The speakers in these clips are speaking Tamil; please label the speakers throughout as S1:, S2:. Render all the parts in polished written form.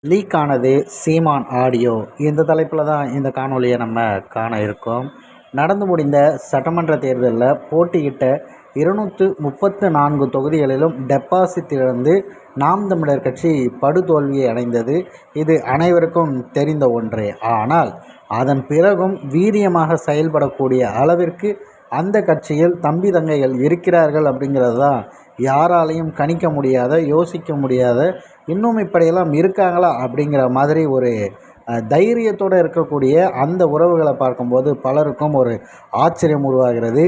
S1: லீக் ஆனது சீமான் ஆடியோ. இந்த தலைப்பில் தான் இந்த காணொலியை நம்ம காண இருக்கோம். நடந்து முடிந்த சட்டமன்ற தேர்தலில் போட்டியிட்ட 234 தொகுதிகளிலும் டெபாசிட் இழந்து நாம் தமிழர் கட்சி படுதோல்வியை அடைந்தது. இது அனைவருக்கும் தெரிந்த ஒன்றே. ஆனால் அதன் பிறகும் வீரியமாக செயல்படக்கூடிய அளவிற்கு அந்த கட்சியில் தம்பி தங்கைகள் இருக்கிறார்கள் அப்படிங்கிறது தான் யாராலையும் கணிக்க முடியாத, யோசிக்க முடியாத, இன்னும் இப்படியெல்லாம் இருக்காங்களா அப்படிங்கிற மாதிரி ஒரு தைரியத்தோடு இருக்கக்கூடிய அந்த உறவுகளை பார்க்கும்போது பலருக்கும் ஒரு ஆச்சரியம் உருவாகிறது.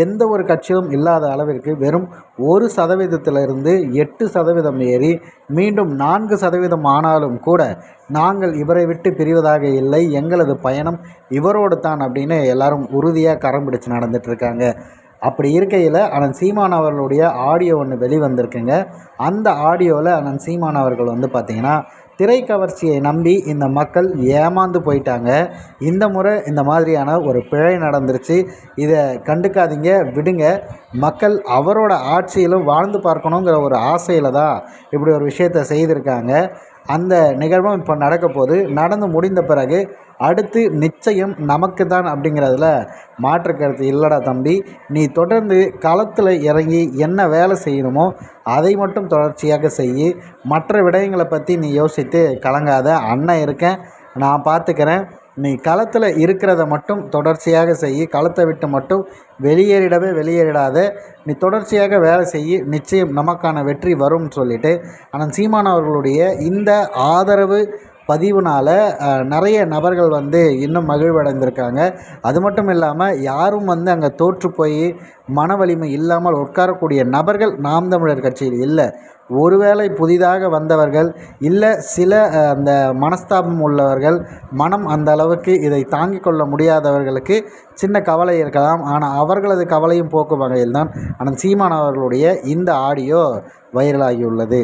S1: எந்த ஒரு கட்சியும் இல்லாத அளவிற்கு வெறும் 1% 8% ஏறி மீண்டும் 4% ஆனாலும் கூட நாங்கள் இவரை விட்டு பிரிவதாக இல்லை, எங்களது பயணம் இவரோடு தான் அப்படின்னு எல்லாரும் உறுதியாக கரம் பிடிச்சு நடந்துட்டுருக்காங்க. அப்படி இருக்கையில் அண்ணன் சீமான் அவர்களுடைய ஆடியோ ஒன்று வெளிவந்திருக்குங்க. அந்த ஆடியோவில் அண்ணன் சீமான் அவர்கள் பார்த்திங்கன்னா திரைக்கவர்ச்சியை நம்பி இந்த மக்கள் ஏமாந்து போயிட்டாங்க. இந்த முறை இந்த மாதிரியான ஒரு பிழை நடந்துருச்சு, இதை கண்டுக்காதீங்க, விடுங்க, மக்கள் அவரோட ஆட்சியிலும் வாழ்ந்து பார்க்கணுங்கிற ஒரு ஆசையில் தான் இப்படி ஒரு விஷயத்தை செய்திருக்காங்க. அந்த நிகழ்வும் இப்போ நடக்க போது, நடந்து முடிந்த பிறகு அடுத்து நிச்சயம் நமக்கு தான் அப்படிங்கிறதுல மாற்று கருத்து இல்லைடா தம்பி. நீ தொடர்ந்து களத்தில் இறங்கி என்ன வேலை செய்யணுமோ அதை மட்டும் தொடர்ச்சியாக செய். மற்ற விடயங்களை பற்றி நீ யோசித்து கலங்காத. அண்ணன் இருக்கேன், நான் பார்த்துக்கிறேன். நீ களத்தில் இருக்கிறத மட்டும் தொடர்ச்சியாக செய். களத்தை விட்டு மட்டும் வெளியேறிடாத. நீ தொடர்ச்சியாக வேலை செய், நிச்சயம் நமக்கான வெற்றி வரும்னு சொல்லிட்டு அண்ணன் சீமான் அவர்களுடைய இந்த ஆதரவு பதிவுனால் நிறைய நபர்கள் இன்னும் மகிழ்வடைந்திருக்காங்க. அது மட்டும் இல்லாமல் யாரும் அங்கே தோற்று போய் மன வலிமை இல்லாமல் உட்காரக்கூடிய நபர்கள் நாம் தமிழர் கட்சியில் இல்லை. ஒருவேளை புதிதாக வந்தவர்கள் இல்லை, சில அந்த மனஸ்தாபம் உள்ளவர்கள், மனம் அந்த அளவுக்கு இதை தாங்கிக் கொள்ள முடியாதவர்களுக்கு சின்ன கவலை இருக்கலாம். ஆனால் அவர்களது கவலையும் போக்கும் வகையில் தான் அண்ணன் சீமான் அவர்களுடைய இந்த ஆடியோ வைரலாகியுள்ளது.